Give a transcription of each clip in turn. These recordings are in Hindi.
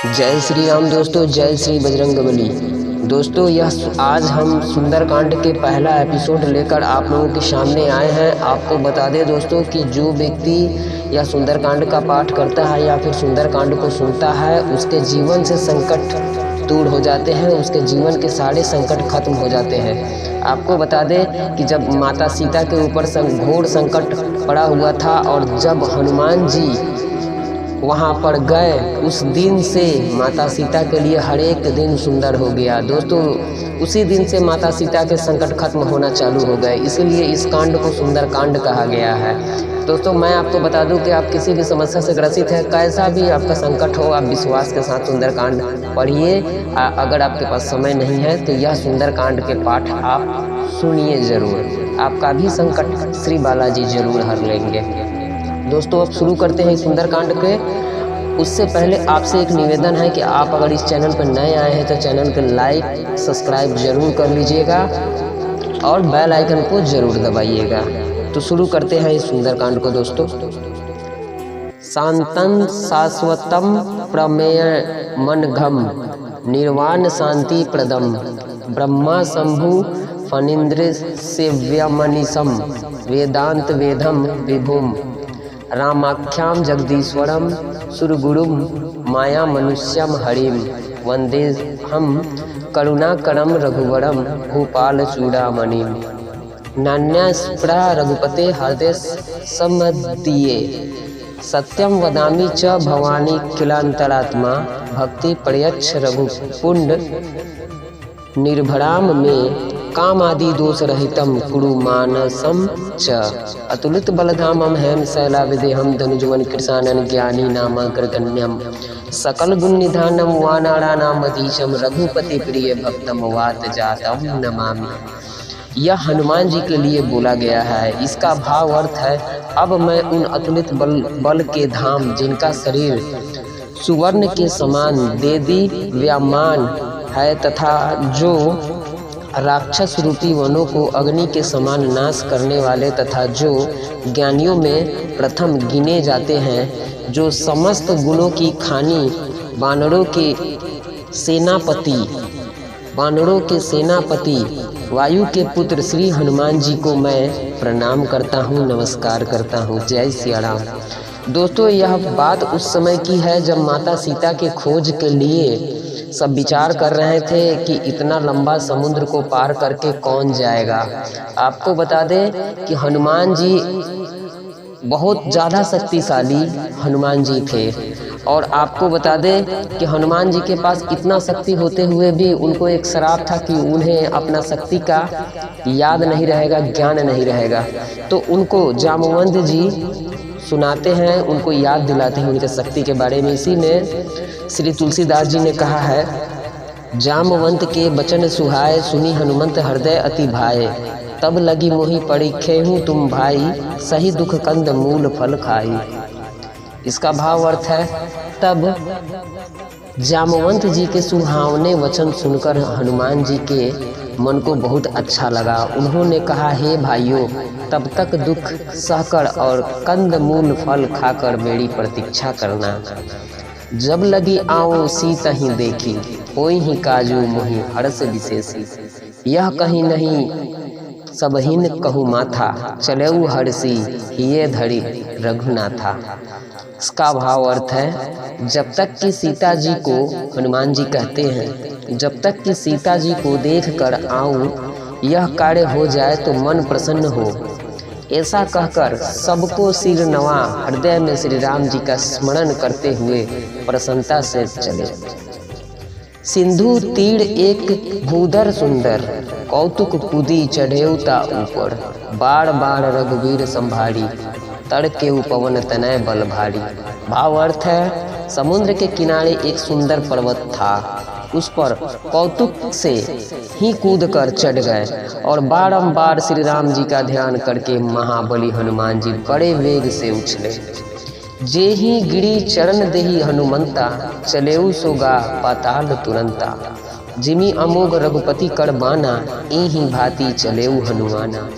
जय श्री राम दोस्तों, जय श्री बजरंगबली। दोस्तों यह आज हम सुंदरकांड के पहला एपिसोड लेकर आप लोगों के सामने आए हैं। आपको बता दें दोस्तों कि जो व्यक्ति यह सुंदरकांड का पाठ करता है या फिर सुंदरकांड को सुनता है, उसके जीवन से संकट दूर हो जाते हैं, उसके जीवन के सारे संकट खत्म हो जाते हैं। आपको बता दें कि जब माता सीता के ऊपर घोर संकट पड़ा हुआ था और जब हनुमान जी वहाँ पर गए, उस दिन से माता सीता के लिए हर एक दिन सुंदर हो गया। दोस्तों उसी दिन से माता सीता के संकट खत्म होना चालू हो गए, इसीलिए इस कांड को सुंदरकांड कहा गया है। दोस्तों मैं आपको बता दूं कि आप किसी भी समस्या से ग्रसित है, कैसा भी आपका संकट हो, आप विश्वास के साथ सुंदरकांड पढ़िए। अगर आपके पास समय नहीं है तो यह सुंदरकांड के पाठ आप सुनिए ज़रूर, आपका भी संकट श्री बालाजी जरूर हर लेंगे। दोस्तों अब शुरू करते हैं सुंदरकांड के। उससे पहले आपसे एक निवेदन है कि आप अगर इस चैनल पर नए आए हैं तो चैनल को लाइक सब्सक्राइब जरूर कर लीजिएगा और बेल आइकन को जरूर दबाइएगा। तो शुरू करते हैं इस सुंदरकांड को दोस्तों। शांतं शाश्वतम प्रमेय मनघम निर्वाण शांति प्रदम ब्रह्मा शंभु फणीन्द्र सेव्यमनीशम वेदांत वेदम विभुम रामाख्याम जगदीश्वरम सुरगुरुम माया मनुष्यम हरिम वंदे हम करुणाकरम रघुवरम भूपाल चूड़ामणिम नान्यास्पृहा रघुपते हृदय सम्मदीये सत्यम वदामि च भवानी किलांतरात्मा भक्ति प्रयच्छ रघुपुंड निर्भराम में कामादि दोष रहितम कुरु मानसम च अतुलित बलधामम हेम शैलाविदेहम धनुजवन कृशानन ज्ञानी नामाग्रगण्यम सकल गुण निधानम वानाड़ानाम अधीशम रघुपति प्रिय भक्तम वात जातम नमामि। यह हनुमान जी के लिए बोला गया है। इसका भाव अर्थ है, अब मैं उन अतुलित बल के धाम जिनका शरीर सुवर्ण के समान देदी व्यामान है तथा जो राक्षस रूपी वनों को अग्नि के समान नाश करने वाले तथा जो ज्ञानियों में प्रथम गिने जाते हैं, जो समस्त गुणों की खानी वानरों के सेनापति वायु के पुत्र श्री हनुमान जी को मैं प्रणाम करता हूँ, नमस्कार करता हूँ। जय सिया राम। दोस्तों यह बात उस समय की है जब माता सीता के खोज के लिए सब विचार कर रहे थे कि इतना लंबा समुद्र को पार करके कौन जाएगा। आपको बता दें कि हनुमान जी बहुत ज़्यादा शक्तिशाली हनुमान जी थे और आपको बता दें कि हनुमान जी के पास इतना शक्ति होते हुए भी उनको एक श्राप था कि उन्हें अपना शक्ति का याद नहीं रहेगा, ज्ञान नहीं रहेगा। तो उनको जामवंत जी सुनाते हैं, उनको याद दिलाते हैं उनके शक्ति के बारे में। इसी में श्री तुलसीदास जी ने कहा है, जामवंत के बचन सुहाए सुनी हनुमंत हृदय अति भाए तब लगी मोहि परीखे हूँ तुम भाई सही दुख कंद मूल फल खाई। इसका भाव अर्थ है, तब जामवंत जी के सुहावने वचन सुनकर हनुमान जी के मन को बहुत अच्छा लगा। उन्होंने कहा, हे भाइयों, तब तक दुख सहकर और कंद मूल फल खाकर मेरी प्रतीक्षा करना। जब लगी आओ सीता ही देखी कोई ही काजू मोहि हर्ष विशेषी यह कहीं नहीं सबहिन कहु माथा चलेऊ हर्षी हिये धरी रघुनाथा। इसका भाव अर्थ है, जब तक कि सीता जी को, हनुमान जी कहते हैं, जब तक कि सीता जी को देख कर आऊँ यह कार्य हो जाए तो मन प्रसन्न हो। ऐसा कहकर सबको सिर नवा हृदय में श्री राम जी का स्मरण करते हुए प्रसन्नता से चले। सिंधु तीर एक भूधर सुंदर कौतुक कूदी चढ़ेउता ऊपर बार बार रघुवीर संभारी तड़के उपवन तनय बल भारी। भाव अर्थ है, समुद्र के किनारे एक सुंदर पर्वत था, उस पर कौतुक से ही कूद कर चढ़ गए और बारंबार श्री राम जी का ध्यान करके महाबली हनुमान जी बड़े वेग से उछले। जे ही गिरी चरण देही हनुमंता चलेऊ सोगा पाताल तुरंता जिमी अमोघ रघुपति कर बाना एही भांति चलेऊ हनुमाना।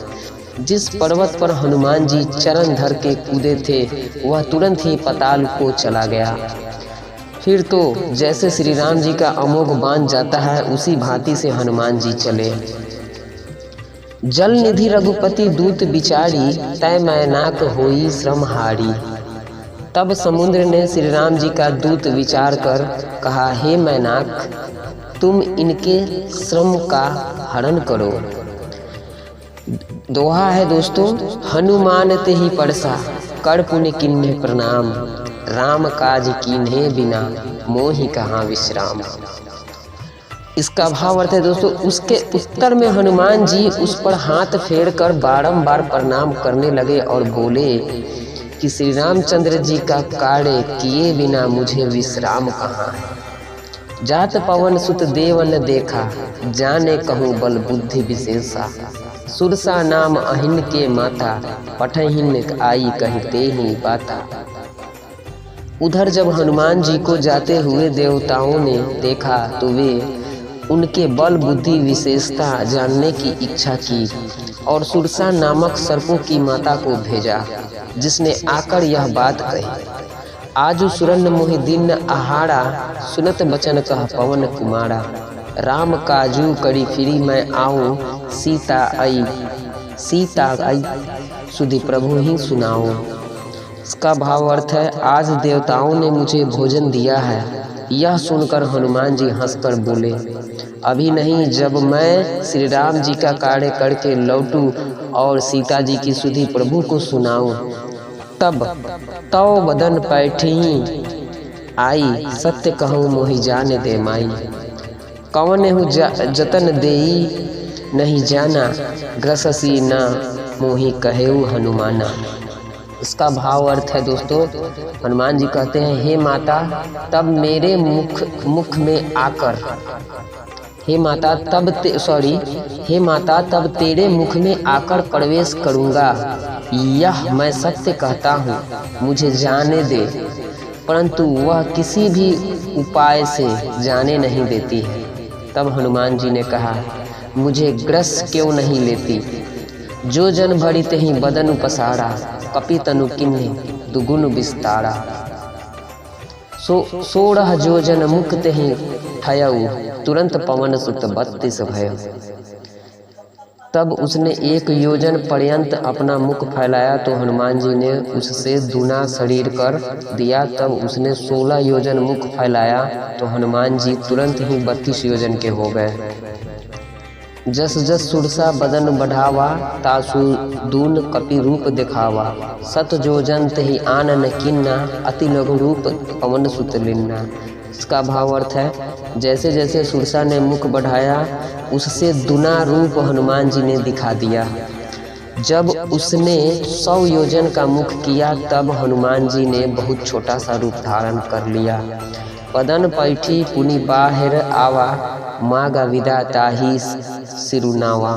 जिस पर्वत पर हनुमान जी चरण धर के कूदे थे वह तुरंत ही पाताल को चला गया। फिर तो जैसे श्री राम जी का अमोघ बांध जाता है उसी भांति से हनुमान जी चले। जल निधि रघुपति दूत बिचारी, तय मैनाक होई श्रम हारी। तब समुद्र ने श्री राम जी का दूत विचार कर कहा, हे मैनाक तुम इनके श्रम का हरण करो। दोहा है दोस्तों, हनुमान ते ही परसा, कर पुण्य किन्हे प्रणाम। राम काज कीन्हे बिना, मोहि कहाँ विश्राम। इसका भाव अर्थ है दोस्तों, उसके उत्तर में हनुमान जी उस पर हाथ फेर कर बारंबार प्रणाम करने लगे और बोले कि श्री रामचंद्र जी का कार्य किए बिना मुझे विश्राम कहाँ है। जात पवन सुत देवन देखा, जाने कहूँ बल बुद्धि विशेषा। सुरसा नाम अहिन के माता, पठहिन आई कहते ही बाता। उधर जब हनुमान जी को जाते हुए देवताओं ने देखा तो वे उनके बल बुद्धि विशेषता जानने की इच्छा की और सुरसा नामक सर्पों की माता को भेजा, जिसने आकर यह बात कही, आजु सुरन मोहि दिन आहाड़ा, सुनत बचन कह पवन कुमारा। राम काजू करी फिरी मैं आऊँ, सीता आई सुधि प्रभु ही सुनाओ। इसका भाव अर्थ है, आज देवताओं ने मुझे भोजन दिया है। यह सुनकर हनुमान जी हंसकर बोले, अभी नहीं, जब मैं श्री राम जी का कार्य करके लौटूं और सीता जी की सुधि प्रभु को सुनाऊं, तब तव बदन पैठी आई, सत्य कहूँ मोहि जाने दे माई। कवनेहु जतन देई नहीं जाना, ग्रससी न मोहि कहेऊ हनुमाना। इसका भाव अर्थ है दोस्तों, हनुमान जी कहते हैं, हे माता तब मेरे मुख में आकर, हे माता तब तेरे मुख में आकर प्रवेश करूंगा। यह मैं सत्य कहता हूँ, मुझे जाने दे। परंतु वह किसी भी उपाय से जाने नहीं देती है। तब हनुमान जी ने कहा, मुझे ग्रस क्यों नहीं लेती। जो जन भरी तही बदन पसारा, कपि तनु किन्हे दुगुन विस्तारा। 16 जोजन मुख तही ठयऊ, तुरंत पवन सुत 32 भयऊ। तब उसने 1 योजन पर्यंत अपना मुख फैलाया तो हनुमान जी ने उससे दूना शरीर कर दिया। तब उसने 16 योजन मुख फैलाया तो हनुमान जी तुरंत ही 32 योजन के हो गए। जस जस सुरसा बदन बढ़ावा, तासु दून कपि रूप दिखावा। 7 जोजन तहि आनन किन्ना, अति लघु रूप पवन सुत लिन्ना। इसका भाव अर्थ है, जैसे जैसे सुरसा ने मुख बढ़ाया उससे दुना रूप हनुमान जी ने दिखा दिया। जब उसने 100 योजन का मुख किया तब हनुमान जी ने बहुत छोटा सा रूप धारण कर लिया। पदन पैठी पुनि बाहिर आवा, मागा विदा ताही सिरुनावा।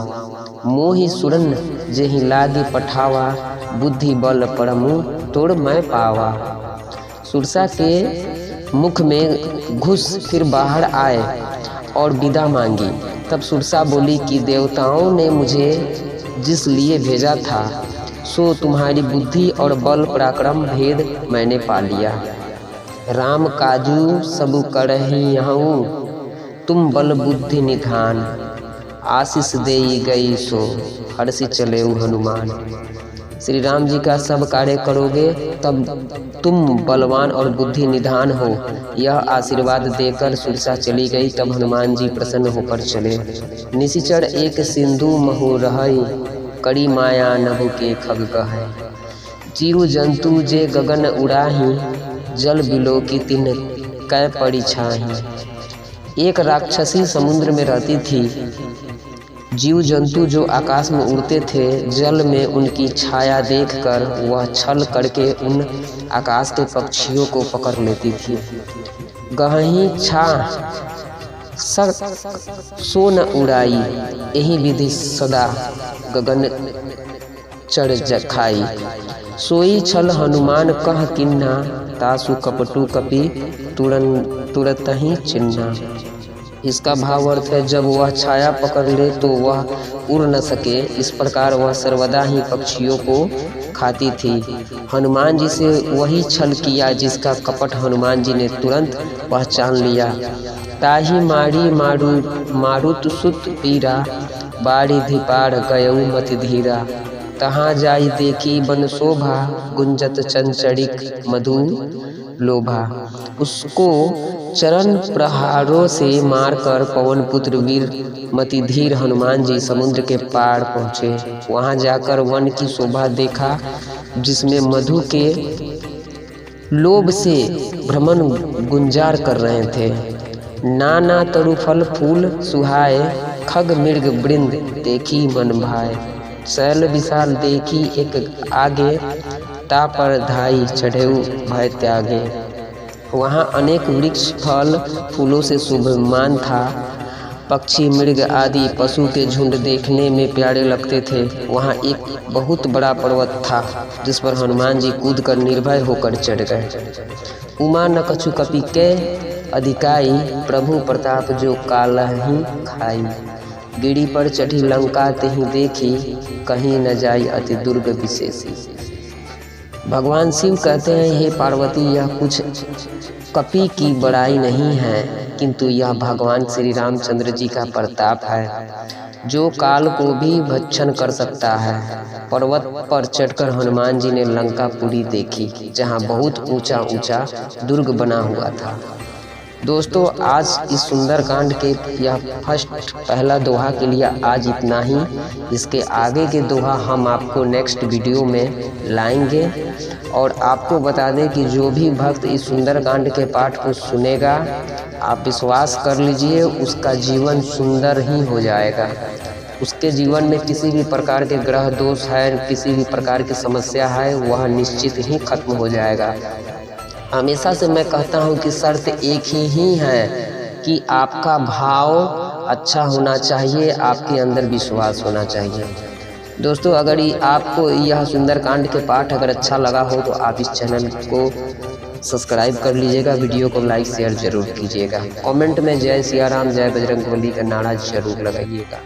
मोहि सुरन जेहि लागी पठावा, बुद्धि बल परमु तोड़ मैं पावा। सुरसा के मुख में घुस फिर बाहर आए और विदा मांगी। तब सुरसा बोली कि देवताओं ने मुझे जिस लिए भेजा था सो तुम्हारी बुद्धि और बल पराक्रम भेद मैंने पा लिया। राम काजू सब करहि हूँ, तुम बल बुद्धि निधान। आशीष देई गई सो हर्षि चले हनुमान। श्री राम जी का सब कार्य करोगे तब तुम बलवान और बुद्धि निधान हो। यह आशीर्वाद देकर सुरसा चली गई। तब हनुमान जी प्रसन्न होकर चले। निशिचर एक सिंधु महु रहई, कड़ी माया नभु के खग कहै। जीव जंतु जे गगन उड़ाही, जल बिलो की तिन कै पड़ी छाही। एक राक्षसी समुद्र में रहती थी। जीव जंतु जो आकाश में उड़ते थे, जल में उनकी छाया देखकर वह छल करके उन आकाश के पक्षियों को पकड़ लेती थी। गहही छा सो न उड़ाई, यही विधि सदा गगन चढ़ खाई। सोई छल हनुमान कह किन्ना, तासु कपटू कपि तुरंत ही चिन्ना। इसका भाव अर्थ है, जब वह छाया पकड़ ले तो वह उड़ न सके। इस प्रकार वह सर्वदा ही पक्षियों को खाती थी। हनुमान जी से वही छल किया जिसका कपट हनुमान जी ने तुरंत पहचान लिया। ताही मारी मारुत सुत पीरा, बाड़ी धिपाड़ गयऊ मति धीरा। तहाँ जाई देखी बन शोभा, गुंजत चंचड़िक मधु लोभा। उसको चरण प्रहारों से मारकर पवन पुत्र वीर मति धीर हनुमान जी समुद्र के पार पहुँचे। वहाँ जाकर वन की शोभा देखा जिसमें मधु के लोभ से भ्रमण गुंजार कर रहे थे। नाना तरु फल फूल सुहाए, खग मृग वृंद देखी मन भाए। शैल विशाल देखी एक आगे, ता पर धाई चढ़ेऊ भय त्यागे। वहाँ अनेक वृक्ष फल फूलों से शोभमान था। पक्षी मृग आदि पशु के झुंड देखने में प्यारे लगते थे। वहाँ एक बहुत बड़ा पर्वत था जिस पर हनुमान जी कूदकर निर्भय होकर चढ़ गए। उमा न कछु कपि के अधिकाई, प्रभु प्रताप जो कालहि खाई। गिरी पर चढ़ी लंका तेहि देखी, कहीं न जाई अति दुर्ग विशेषी। भगवान शिव कहते हैं, हे पार्वती, यह कुछ कपि की बड़ाई नहीं है, किंतु यह भगवान श्री रामचंद्र जी का प्रताप है जो काल को भी भक्षण कर सकता है। पर्वत पर चढ़कर हनुमान जी ने लंकापुरी देखी जहाँ बहुत ऊंचा ऊंचा दुर्ग बना हुआ था। दोस्तों, आज इस सुंदरकांड के यह पहला दोहा के लिए आज इतना ही। इसके आगे के दोहा हम आपको नेक्स्ट वीडियो में लाएंगे। और आपको बता दें कि जो भी भक्त इस सुंदरकांड के पाठ को सुनेगा, आप विश्वास कर लीजिए उसका जीवन सुंदर ही हो जाएगा। उसके जीवन में किसी भी प्रकार के ग्रह दोष है, किसी भी प्रकार की समस्या है, वह निश्चित ही खत्म हो जाएगा। हमेशा से मैं कहता हूँ कि शर्त एक ही है कि आपका भाव अच्छा होना चाहिए, आपके अंदर विश्वास होना चाहिए। दोस्तों, अगर आपको यह सुंदरकांड के पाठ अगर अच्छा लगा हो तो आप इस चैनल को सब्सक्राइब कर लीजिएगा, वीडियो को लाइक शेयर जरूर कीजिएगा। कमेंट में जय सिया राम जय बजरंगबली का नारा जरूर लगाइएगा।